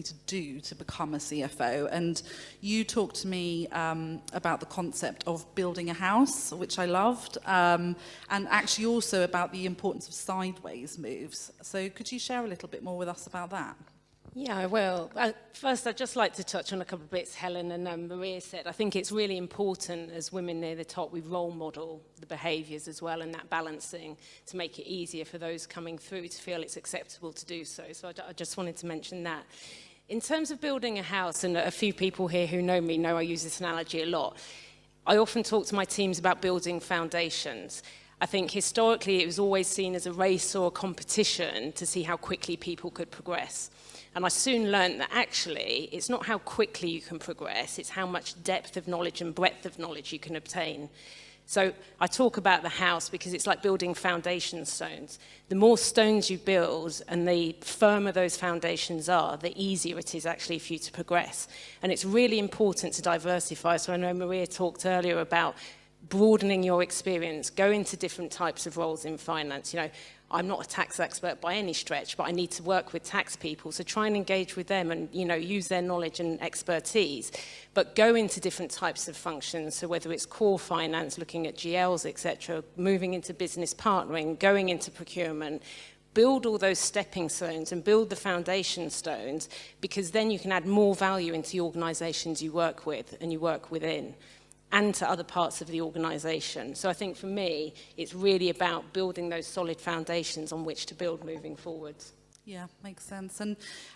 to do to become a CFO. And you talked to me about the concept of building a house, which I loved, and actually also about the importance of sideways moves. So could you share a little bit more with us about that? Yeah, I will. First, I'd just like to touch on a couple of bits Helen and Maria said. I think it's really important as women near the top, we role model the behaviours as well, and that balancing to make it easier for those coming through to feel it's acceptable to do so. So I just wanted to mention that. In terms of building a house, and a few people here who know me know I use this analogy a lot, I often talk to my teams about building foundations. I think historically it was always seen as a race or a competition to see how quickly people could progress. And I soon learned that actually it's not how quickly you can progress, it's how much depth of knowledge and breadth of knowledge you can obtain. So I talk about the house because it's like building foundation stones. The more stones you build and the firmer those foundations are, the easier it is actually for you to progress. And it's really important to diversify. So I know Maria talked earlier about broadening your experience, go into different types of roles in finance. You know, I'm not a tax expert by any stretch, but I need to work with tax people. So try and engage with them and, you know, use their knowledge and expertise. But go into different types of functions. So whether it's core finance, looking at GLs, etc., moving into business partnering, going into procurement, build all those stepping stones and build the foundation stones, because then you can add more value into the organisations you work with and you work within, and to other parts of the organisation. So I think for me, it's really about building those solid foundations on which to build moving forwards. Yeah, makes sense. And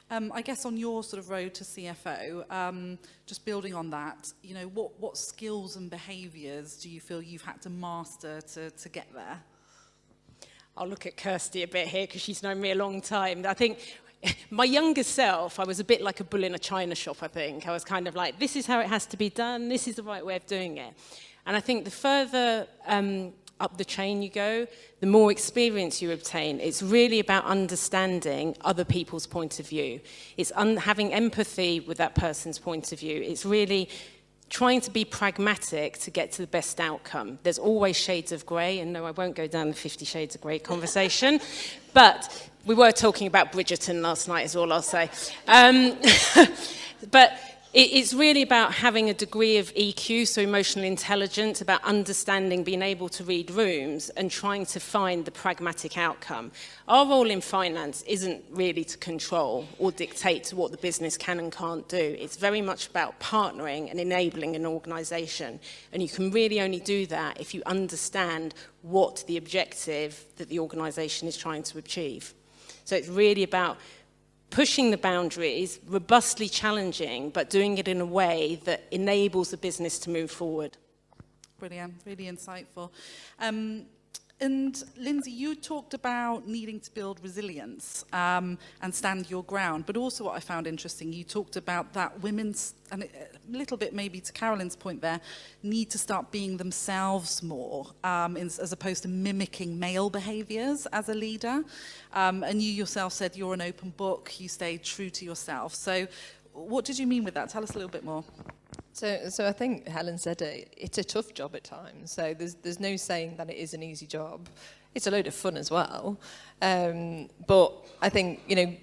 I guess on your sort of road to CFO, just building on that, you know, what skills and behaviours do you feel you've had to master to get there? I'll look at Kirsty a bit here because she's known me a long time. I think my younger self, I was a bit like a bull in a china shop, I think. I was kind of like, this is how it has to be done, this is the right way of doing it. And I think the further up the chain you go, the more experience you obtain. It's really about understanding other people's point of view. It's having empathy with that person's point of view. It's really trying to be pragmatic to get to the best outcome. There's always shades of grey, and no, I won't go down the 50 Shades of Grey conversation, but we were talking about Bridgerton last night is all I'll say. But it's really about having a degree of EQ, so emotional intelligence, about understanding, being able to read rooms and trying to find the pragmatic outcome. Our role in finance isn't really to control or dictate to what the business can and can't do. It's very much about partnering and enabling an organisation. And you can really only do that if you understand what the objective that the organisation is trying to achieve. So it's really about pushing the boundaries, robustly challenging, but doing it in a way that enables the business to move forward. Brilliant, really insightful. And Lindsey, you talked about needing to build resilience and stand your ground, but also what I found interesting, you talked about that women's, and a little bit maybe to Carolyn's point there, need to start being themselves more, as opposed to mimicking male behaviours as a leader. And you yourself said you're an open book, you stayed true to yourself. So what did you mean with that? Tell us a little bit more. So I think Helen said it, it's a tough job at times. So there's no saying that it is an easy job. It's a load of fun as well. But I think, you know,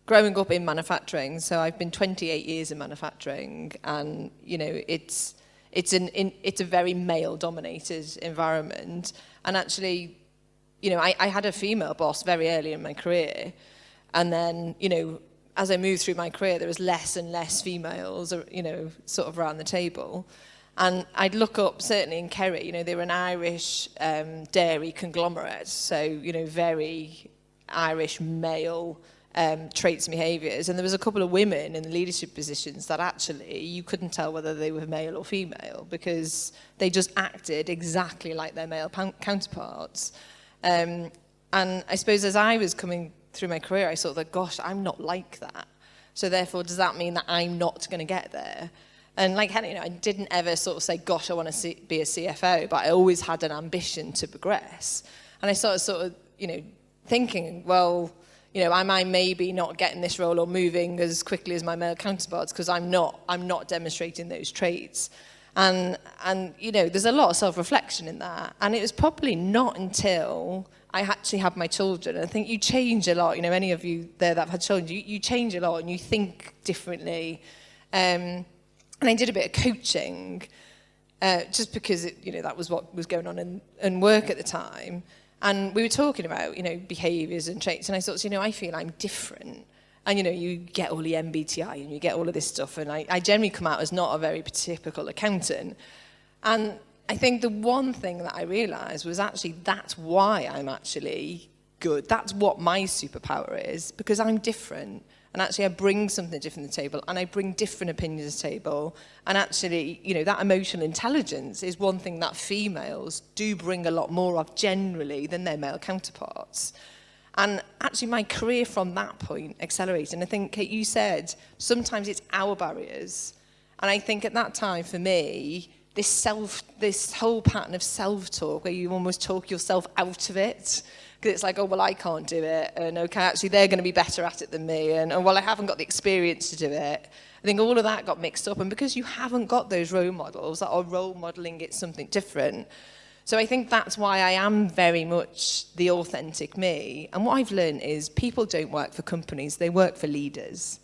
growing up in manufacturing, so I've been 28 years in manufacturing, and, you know, it's a very male-dominated environment. And actually, you know, I had a female boss very early in my career, and then, you know, as I moved through my career, there was less and less females, you know, sort of around the table. And I'd look up, certainly in Kerry, you know, they were an Irish dairy conglomerate, so, you know, very Irish male traits and behaviours. And there was a couple of women in the leadership positions that actually you couldn't tell whether they were male or female because they just acted exactly like their male counterparts. And I suppose as I was coming through my career, I sort of thought, gosh, I'm not like that. So therefore, does that mean that I'm not going to get there? And like Helen, you know, I didn't ever sort of say, gosh, I want to be a CFO, but I always had an ambition to progress. And I started sort of, you know, thinking, well, you know, am I maybe not getting this role or moving as quickly as my male counterparts because I'm not demonstrating those traits. And you know, there's a lot of self-reflection in that. And it was probably not until I actually have my children. And I think you change a lot. You know, any of you there that have had children, you change a lot and you think differently. And I did a bit of coaching just because, that was what was going on in work at the time. And we were talking about, behaviours and traits. And I thought, I feel I'm different. And, you get all the MBTI and you get all of this stuff. And I generally come out as not a very typical accountant. And I think the one thing that I realised was actually that's why I'm actually good. That's what my superpower is, because I'm different. And actually I bring something different to the table, and I bring different opinions to the table. And actually, that emotional intelligence is one thing that females do bring a lot more of generally than their male counterparts. And actually my career from that point accelerated. And I think, Kate, you said sometimes it's our barriers. And I think at that time for me, this whole pattern of self-talk where you almost talk yourself out of it. Because it's like, oh, well, I can't do it. And okay, actually, they're going to be better at it than me. And well, I haven't got the experience to do it. I think all of that got mixed up. And because you haven't got those role models that are role modeling it something different. So I think that's why I am very much the authentic me. And what I've learned is people don't work for companies, they work for leaders.